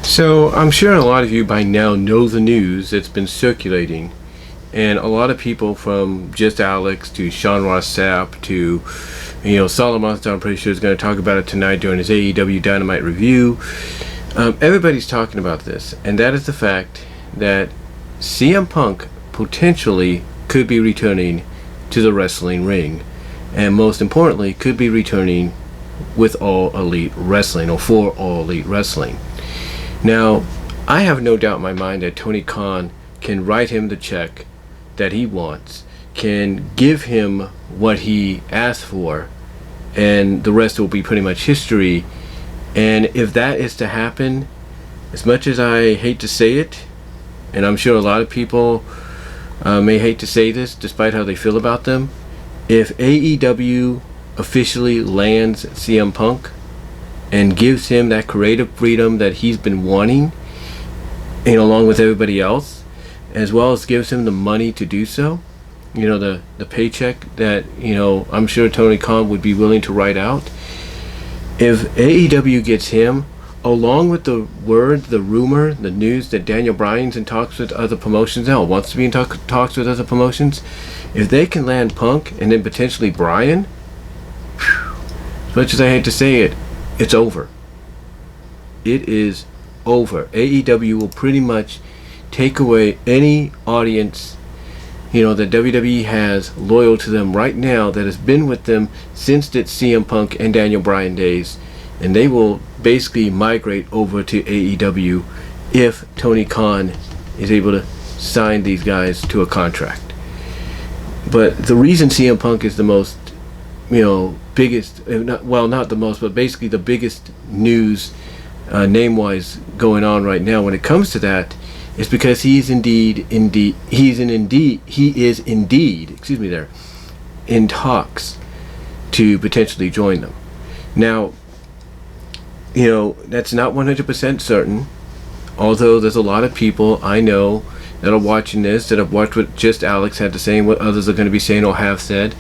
So I'm sure a lot of you by now know the news that's been circulating, and a lot of people from Just Alex to Sean Ross Sapp to Solomon, I'm pretty sure is going to talk about it tonight during his AEW Dynamite review. Everybody's talking about this, and that is the fact that CM Punk potentially could be returning to the wrestling ring, and most importantly could be returning with All Elite Wrestling, or for All Elite Wrestling. Now, I have no doubt in my mind that Tony Khan can write him the check that he wants, can give him what he asked for, and the rest will be pretty much history. And if that is to happen, as much as I hate to say it, and I'm sure a lot of people may hate to say this despite how they feel about them, if AEW officially lands CM Punk and gives him that creative freedom that he's been wanting, along with everybody else, as well as gives him the money to do so, the paycheck that I'm sure Tony Khan would be willing to write out. If AEW gets him, along with the word, the rumor, the news that Daniel Bryan's in talks with other promotions now, wants to be in talks with other promotions, if they can land Punk and then potentially Bryan, as much as I hate to say it, it's over. It is over. AEW will pretty much take away any audience that WWE has loyal to them right now, that has been with them since the CM Punk and Daniel Bryan days, and they will basically migrate over to AEW if Tony Khan is able to sign these guys to a contract. But the reason CM Punk is the most biggest, not the most, but basically the biggest news name-wise going on right now when it comes to that, is because he is indeed in talks to potentially join them. Now, that's not 100% certain, although there's a lot of people I know that are watching this, that have watched what Just Alex had to say and what others are going to be saying or have said,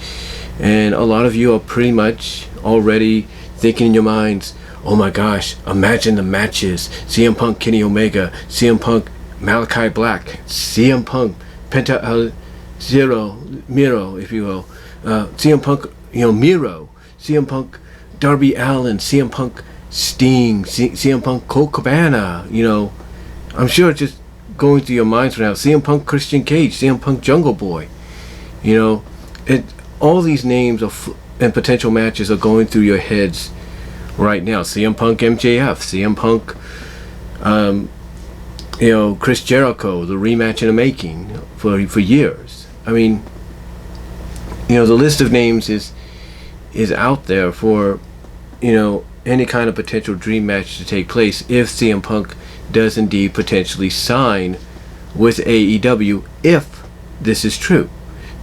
and a lot of you are pretty much already thinking in your minds, oh my gosh, imagine the matches: CM Punk, Kenny Omega, CM Punk, Malachi Black, CM Punk, Penta Zero, Miro, if you will, CM Punk, Miro, CM Punk, Darby Allin, CM Punk, Sting, CM Punk, Colt Cabana, I'm sure it's just going through your minds right now. CM Punk, Christian Cage, CM Punk, Jungle Boy, all these names and potential matches are going through your heads right now. CM Punk, MJF, CM Punk, Chris Jericho, the rematch in the making for years. I mean, the list of names is out there for any kind of potential dream match to take place if CM Punk does indeed potentially sign with AEW, if this is true.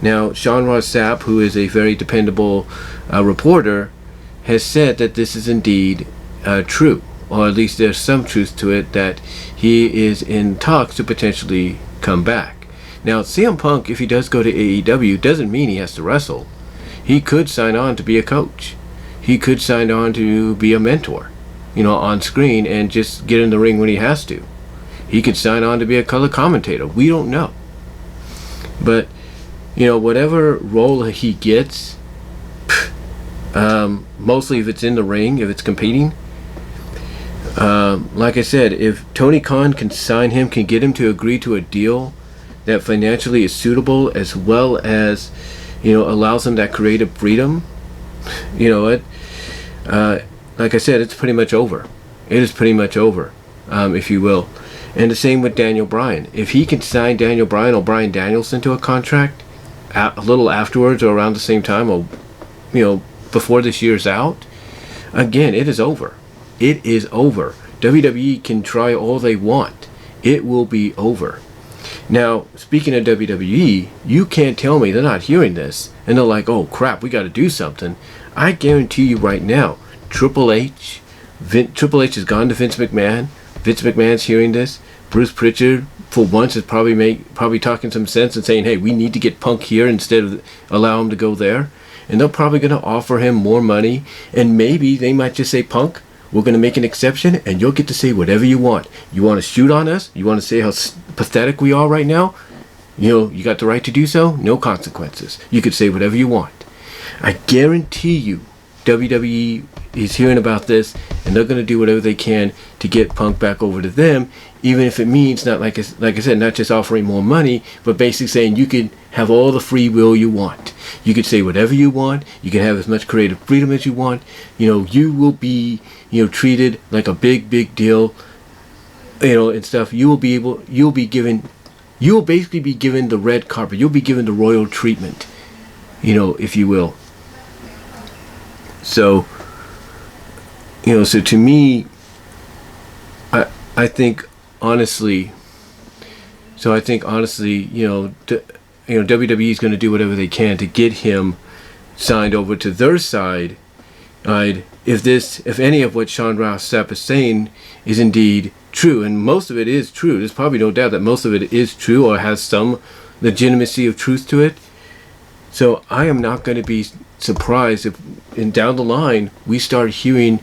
Now, Sean Ross Sapp, who is a very dependable reporter, has said that this is indeed true, or at least there's some truth to it, that he is in talks to potentially come back. Now, CM Punk, if he does go to AEW, doesn't mean he has to wrestle. He could sign on to be a coach. He could sign on to be a mentor, on screen, and just get in the ring when he has to. He could sign on to be a color commentator. We don't know. But, whatever role he gets, mostly if it's in the ring, if it's competing, like I said, if Tony Khan can sign him, can get him to agree to a deal that financially is suitable, as well as allows him that creative freedom, like I said, it's pretty much over. It is pretty much over, if you will. And the same with Daniel Bryan. If he can sign Daniel Bryan or Bryan Danielson to a contract a little afterwards, or around the same time, or before this year's out, again, it is over. It is over. WWE can try all they want. It will be over. Now, speaking of WWE, you can't tell me they're not hearing this and they're like, oh crap, we got to do something. I guarantee you right now, Triple H has gone to Vince McMahon. Vince McMahon's hearing this. Bruce Pritchard, for once, is probably talking some sense and saying, hey, we need to get Punk here instead of allow him to go there. And they're probably going to offer him more money, and maybe they might just say, Punk, we're going to make an exception, and you'll get to say whatever you want. You want to shoot on us? You want to say how pathetic we are right now? You got the right to do so. No consequences. You could say whatever you want. I guarantee you, WWE is hearing about this, and they're going to do whatever they can to get Punk back over to them, even if it means not like I said, not just offering more money, but basically saying you can have all the free will you want. You could say whatever you want. You can have as much creative freedom as you want. You will be treated like a big deal, and stuff. You'll basically be given the red carpet. You'll be given the royal treatment, if you will. So, so to me, I think honestly, WWE is going to do whatever they can to get him signed over to their side. If any of what Sean Ross Sapp is saying is indeed true, and most of it is true, there's probably no doubt that most of it is true or has some legitimacy of truth to it. So I am not going to be surprised if down the line we start hearing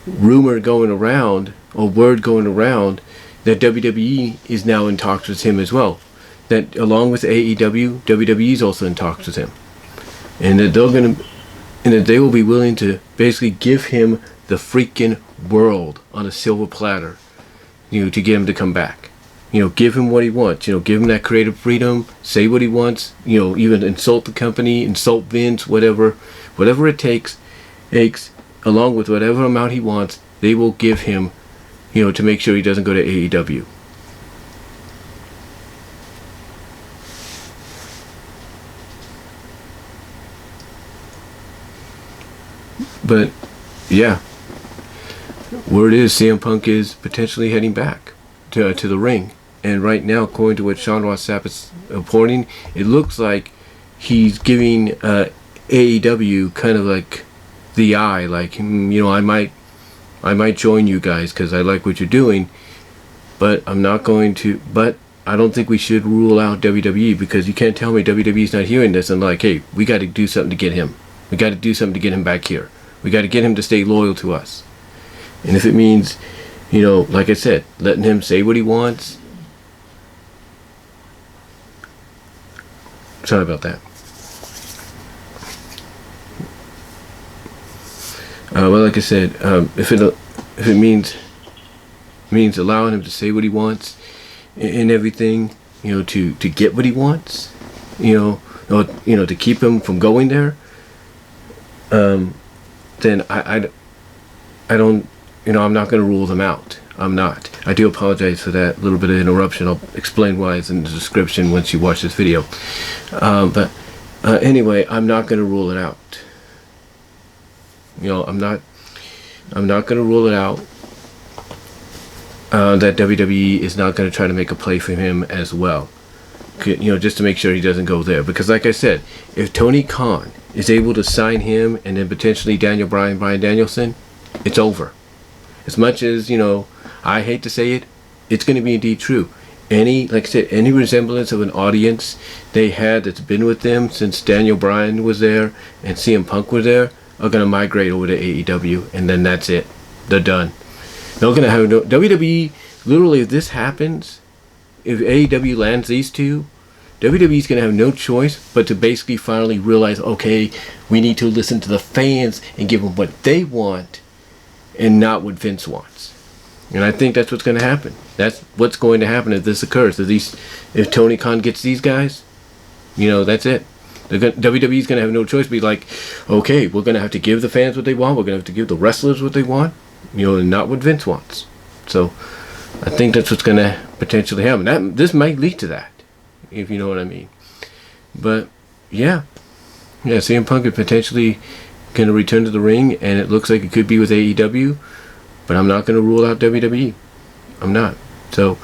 word going around that WWE is now in talks with him as well. That along with AEW, WWE is also in talks with him, and that they will be willing to basically give him the freaking world on a silver platter, to get him to come back. Give him what he wants. Give him that creative freedom. Say what he wants. Even insult the company, insult Vince, whatever it takes, along with whatever amount he wants. They will give him, to make sure he doesn't go to AEW. But yeah, word is CM Punk is potentially heading back to the ring. And right now, according to what Sean Ross Sapp is reporting, it looks like he's giving AEW kind of like the eye, like, I might join you guys because I like what you're doing, but I'm not going to. But I don't think we should rule out WWE, because you can't tell me WWE's not hearing this and like, hey, we got to do something to get him. We got to do something to get him back here. We got to get him to stay loyal to us. And if it means, like I said, letting him say what he wants. Sorry about that. Well, like I said, if it means allowing him to say what he wants and everything, to get what he wants, or to keep him from going there, then I don't, I'm not going to rule them out. I'm not. I do apologize for that little bit of interruption. I'll explain why it's in the description once you watch this video. But anyway, I'm not going to rule it out. I'm not going to rule it out that WWE is not going to try to make a play for him as well. Just to make sure he doesn't go there. Because like I said, if Tony Khan is able to sign him and then potentially Brian Danielson, it's over. As much as, I hate to say it, it's going to be indeed true. Like I said, any resemblance of an audience they had that's been with them since Daniel Bryan was there and CM Punk was there are going to migrate over to AEW, and then that's it. They're done. They're going to have no WWE. Literally, if this happens, if AEW lands these two, WWE's going to have no choice but to basically finally realize, okay, we need to listen to the fans and give them what they want and not what Vince wants. And I think that's what's going to happen. That's what's going to happen if this occurs. If Tony Khan gets these guys, that's it. WWE's going to have no choice but be like, okay, we're going to have to give the fans what they want. We're going to have to give the wrestlers what they want, and not what Vince wants. So I think that's what's going to potentially happen. This might lead to that, if you know what I mean. But yeah, CM Punk is potentially going to return to the ring, and it looks like it could be with AEW, but I'm not going to rule out WWE. I'm not. So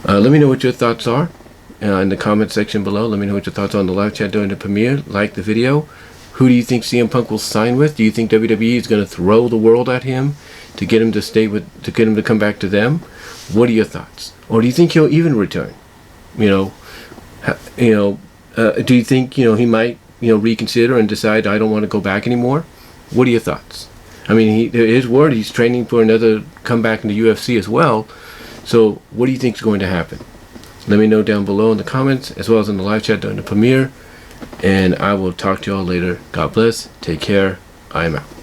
let me know what your thoughts are in the comment section below. Let me know what your thoughts are on the live chat during the premiere. Like the video. Who do you think CM Punk will sign with? Do you think WWE is going to throw the world at him to get him to get him to come back to them? What are your thoughts? Or do you think he'll even return? Do you think he might reconsider and decide I don't want to go back anymore? What are your thoughts? I mean, his word, he's training for another comeback in the UFC as well. So what do you think is going to happen? Let me know down below in the comments, as well as in the live chat during the premiere. And I will talk to y'all later. God bless. Take care. I am out.